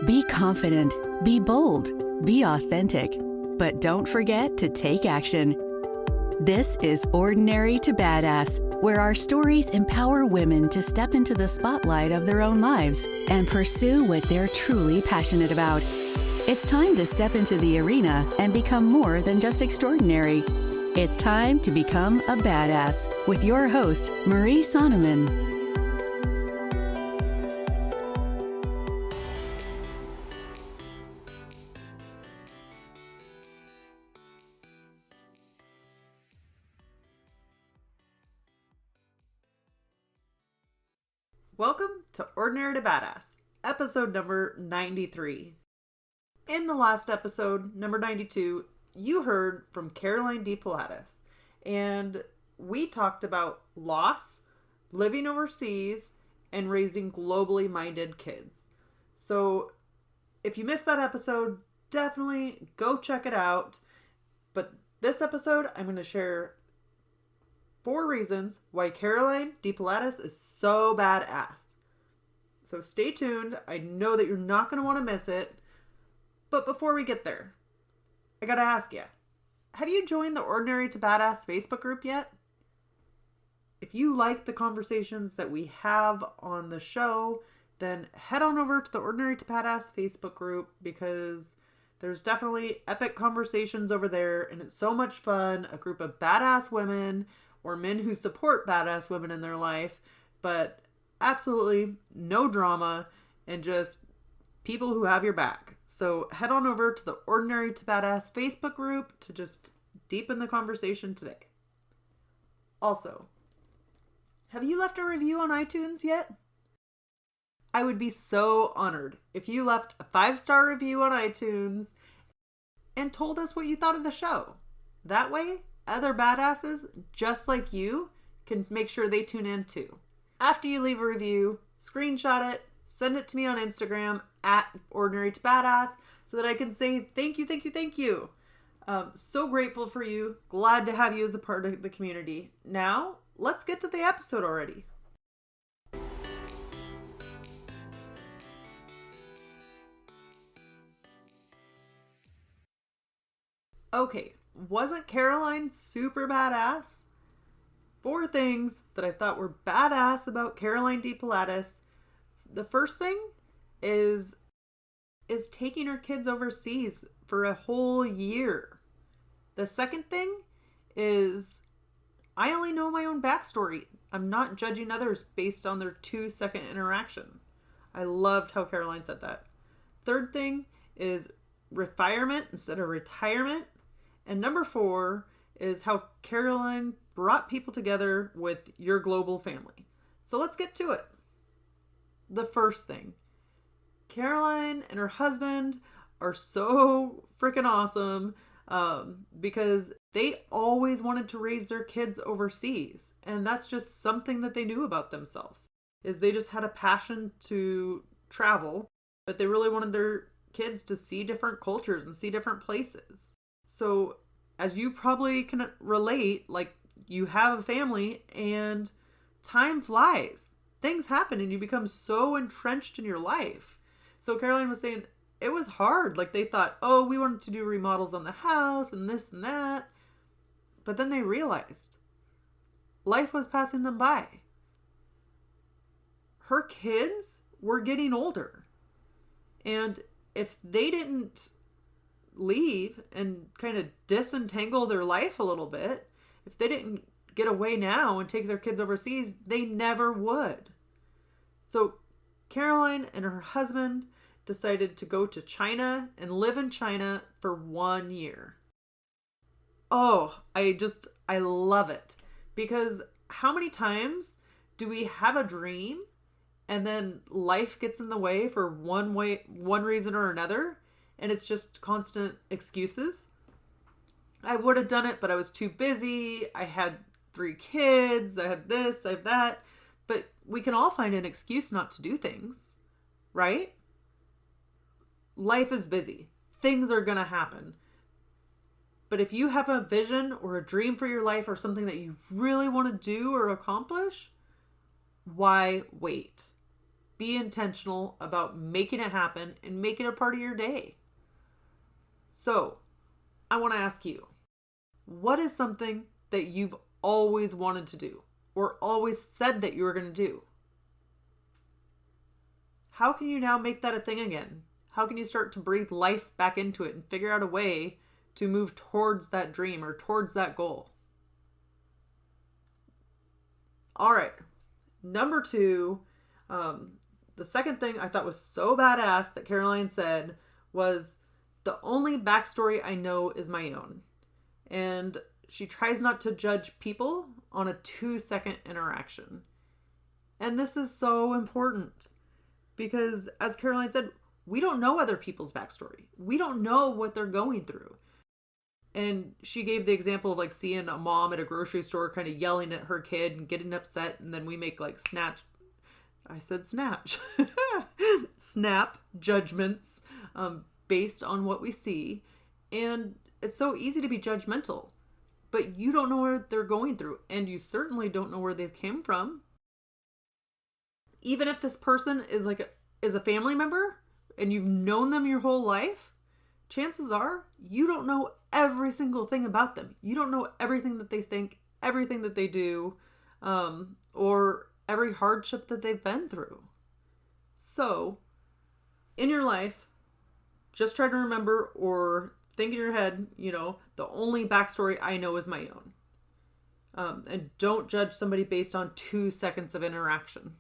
Be confident, be bold, be authentic, but don't forget to take action. This is Ordinary to Badass, where our stories empower women to step into the spotlight of their own lives and pursue what they're truly passionate about. It's time to step into the arena and become more than just extraordinary. It's time to become a badass with your host, Marie Sonneman. Welcome to Ordinary to Badass, episode number 93. In the last episode, number 92, you heard from Caroline DePalatis, and we talked about loss, living overseas, and raising globally minded kids. So if you missed that episode, definitely go check it out. But this episode, I'm going to share 4 reasons why Caroline DePalatis is so badass. So stay tuned. I know that you're not going to want to miss it. But before we get there, I got to ask you, have you joined the Ordinary to Badass Facebook group yet? If you like the conversations that we have on the show, then head on over to the Ordinary to Badass Facebook group, because there's definitely epic conversations over there and it's so much fun. A group of badass women or men who support badass women in their life, but absolutely no drama and just people who have your back. So head on over to the Ordinary to Badass Facebook group to just deepen the conversation today. Also, have you left a review on iTunes yet? I would be so honored if you left a 5-star review on iTunes and told us what you thought of the show. That way, other badasses just like you can make sure they tune in too. After you leave a review, screenshot it, send it to me on Instagram at Ordinary to Badass so that I can say thank you, thank you, thank you. So grateful for you. Glad to have you as a part of the community. Now, let's get to the episode already. Okay. Wasn't Caroline super badass? 4 things that I thought were badass about Caroline DePalatis. The first thing is taking her kids overseas for a whole year. The second thing is I only know my own backstory. I'm not judging others based on their 2-second interaction. I loved how Caroline said that. Third thing is retirement instead of retirement. And number 4 is how Caroline brought people together with your global family. So let's get to it. The first thing, Caroline and her husband are so freaking awesome because they always wanted to raise their kids overseas. And that's just something that they knew about themselves, is they just had a passion to travel, but they really wanted their kids to see different cultures and see different places. So as you probably can relate, like you have a family and time flies. Things happen and you become so entrenched in your life. So Caroline was saying it was hard. Like they thought, oh, we wanted to do remodels on the house and this and that. But then they realized life was passing them by. Her kids were getting older. And if they didn't leave and kind of disentangle their life a little bit, if they didn't get away now and take their kids overseas, they never would. So Caroline and her husband decided to go to China and live in China for 1 year. Oh, I love it, because how many times do we have a dream and then life gets in the way for one reason or another? And it's just constant excuses. I would have done it, but I was too busy. I had 3 kids. I had this, I have that. But we can all find an excuse not to do things, right? Life is busy. Things are going to happen. But if you have a vision or a dream for your life or something that you really want to do or accomplish, why wait? be intentional about making it happen and make it a part of your day. So, I want to ask you, what is something that you've always wanted to do or always said that you were going to do? How can you now make that a thing again? How can you start to breathe life back into it and figure out a way to move towards that dream or towards that goal? All right. Number 2, the second thing I thought was so badass that Caroline said was, the only backstory I know is my own. And she tries not to judge people on a 2-second interaction. And this is so important because, as Caroline said, we don't know other people's backstory. We don't know what they're going through. And she gave the example of like seeing a mom at a grocery store kind of yelling at her kid and getting upset. And then we make like snap judgments based on what we see. And it's so easy to be judgmental, but you don't know what they're going through. And you certainly don't know where they came from. Even if this person is a family member and you've known them your whole life, chances are you don't know every single thing about them. You don't know everything that they think, everything that they do, or every hardship that they've been through. So, in your life, just try to remember or think in your head, the only backstory I know is my own. And don't judge somebody based on 2 seconds of interaction.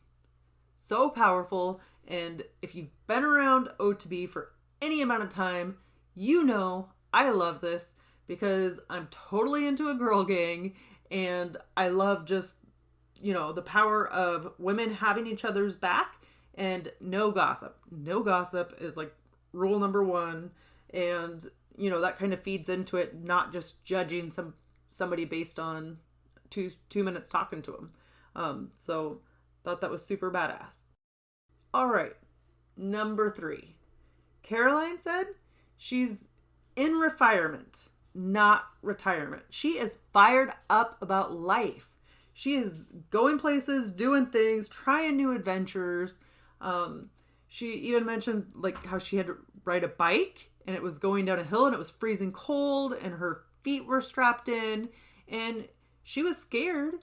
So powerful. And if you've been around O2B for any amount of time, I love this because I'm totally into a girl gang and I love just, the power of women having each other's back and no gossip. No gossip is like rule number 1. And, that kind of feeds into it, not just judging somebody based on two minutes talking to them. So thought that was super badass. All right. Number 3. Caroline said she's in retirement, not retirement. She is fired up about life. She is going places, doing things, trying new adventures. She even mentioned like how she had to ride a bike and it was going down a hill and it was freezing cold and her feet were strapped in and she was scared,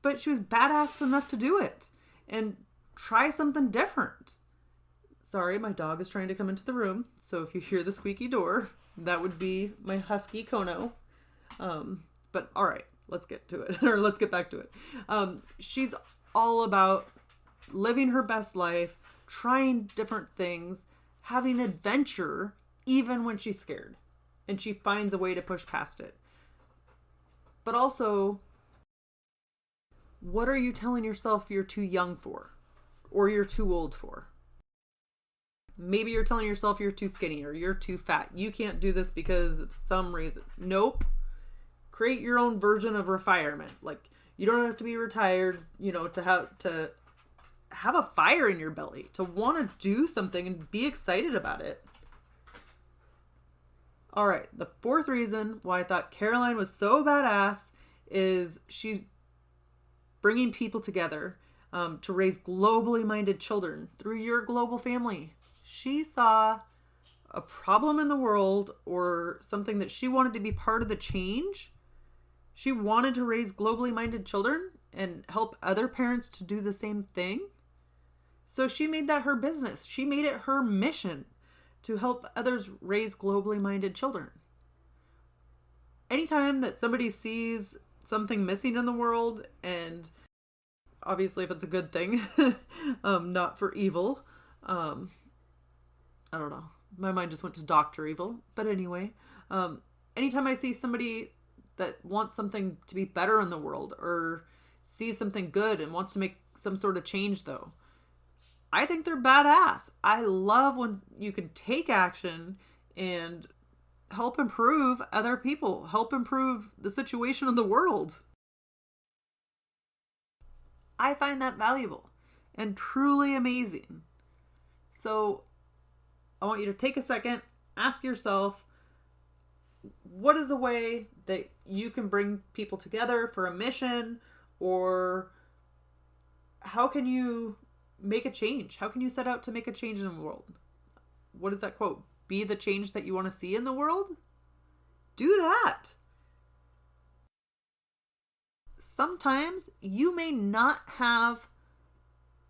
but she was badass enough to do it and try something different. Sorry, my dog is trying to come into the room. So if you hear the squeaky door, that would be my husky Kono. But all right, let's get to it, or let's get back to it. She's all about living her best life, trying different things, having adventure, even when she's scared. And she finds a way to push past it. But also, what are you telling yourself you're too young for? Or you're too old for? Maybe you're telling yourself you're too skinny or you're too fat. You can't do this because of some reason. Nope. Create your own version of retirement. Like, you don't have to be retired, to have a fire in your belly, to want to do something and be excited about it. All right. The 4th reason why I thought Caroline was so badass is she's bringing people together to raise globally minded children through your global family. She saw a problem in the world or something that she wanted to be part of the change. She wanted to raise globally minded children and help other parents to do the same thing. So she made that her business. She made it her mission to help others raise globally minded children. Anytime that somebody sees something missing in the world, and obviously if it's a good thing, not for evil, I don't know. My mind just went to Dr. Evil. But anyway, anytime I see somebody that wants something to be better in the world or sees something good and wants to make some sort of change though, I think they're badass. I love when you can take action and help improve other people, help improve the situation of the world. I find that valuable and truly amazing. So I want you to take a second, ask yourself, what is a way that you can bring people together for a mission, or how can you make a change? How can you set out to make a change in the world? What is that quote? Be the change that you want to see in the world? Do that. Sometimes you may not have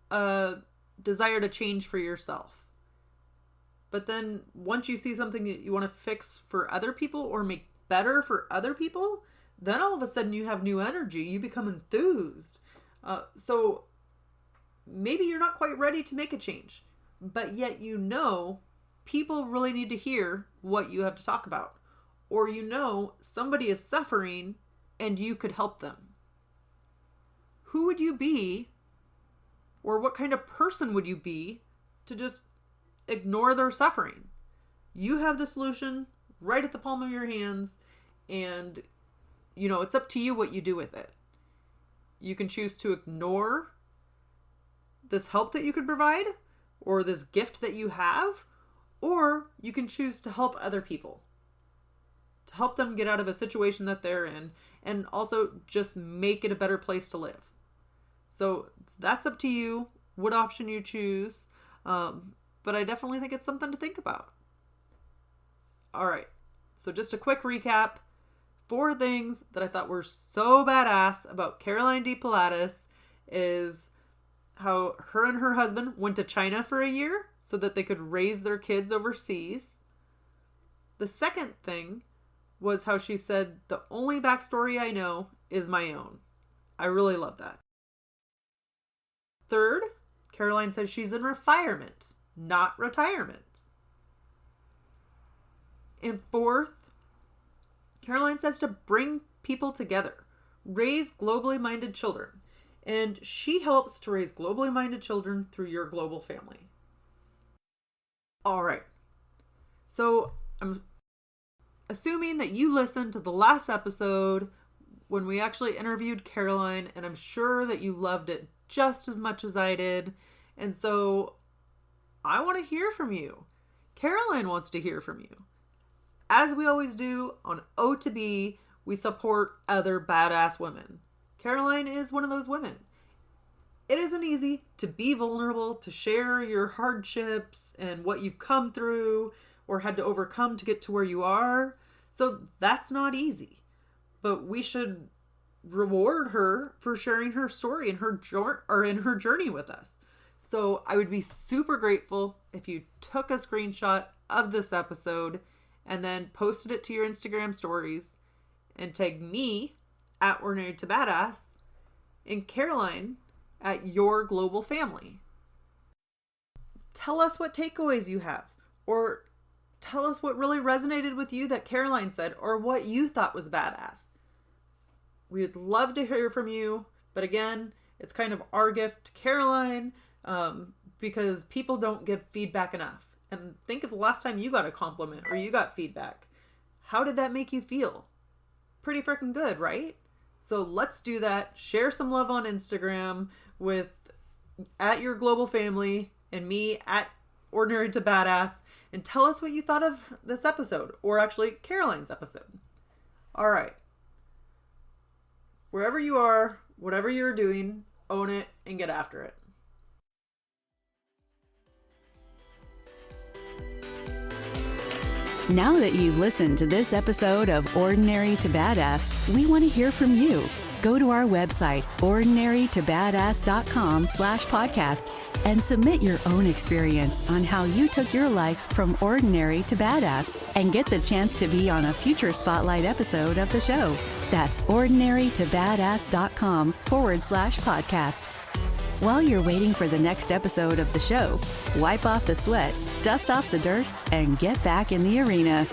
a desire to change for yourself. But then once you see something that you want to fix for other people or make better for other people, then all of a sudden you have new energy. You become enthused. So maybe you're not quite ready to make a change, but yet you know people really need to hear what you have to talk about. Or you know somebody is suffering and you could help them. Who would you be, or what kind of person would you be to just ignore their suffering? You have the solution right at the palm of your hands, and it's up to you what you do with it. You can choose to ignore this help that you could provide, or this gift that you have, or you can choose to help other people, to help them get out of a situation that they're in, and also just make it a better place to live. So that's up to you, what option you choose. But I definitely think it's something to think about. All right. So just a quick recap. 4 things that I thought were so badass about Caroline DePalatis is how her and her husband went to China for a year so that they could raise their kids overseas. The second thing was how she said, the only backstory I know is my own. I really love that. Third, Caroline says she's in retirement, not retirement. And fourth, Caroline says to bring people together, raise globally minded children. And she helps to raise globally minded children through your global family. All right. So I'm assuming that you listened to the last episode when we actually interviewed Caroline, and I'm sure that you loved it just as much as I did. And so I want to hear from you. Caroline wants to hear from you. As we always do on O to B, we support other badass women. Caroline is one of those women. It isn't easy to be vulnerable, to share your hardships and what you've come through or had to overcome to get to where you are. So that's not easy. But we should reward her for sharing her story and in her journey with us. So I would be super grateful if you took a screenshot of this episode and then posted it to your Instagram stories and tagged me at Ordinary to Badass and Caroline at Your Global Family. Tell us what takeaways you have, or tell us what really resonated with you that Caroline said, or what you thought was badass. We'd love to hear from you, but again, it's kind of our gift to Caroline because people don't give feedback enough. And think of the last time you got a compliment or you got feedback. How did that make you feel? Pretty freaking good, right? So let's do that. Share some love on Instagram with at Your Global Family and me at Ordinary to Badass, and tell us what you thought of this episode, or actually Caroline's episode. All right. Wherever you are, whatever you're doing, own it and get after it. Now that you've listened to this episode of Ordinary to Badass, we want to hear from you. Go to our website, ordinarytobadass.com/podcast, and submit your own experience on how you took your life from ordinary to badass, and get the chance to be on a future spotlight episode of the show. That's ordinarytobadass.com/podcast. While you're waiting for the next episode of the show, wipe off the sweat, dust off the dirt, and get back in the arena.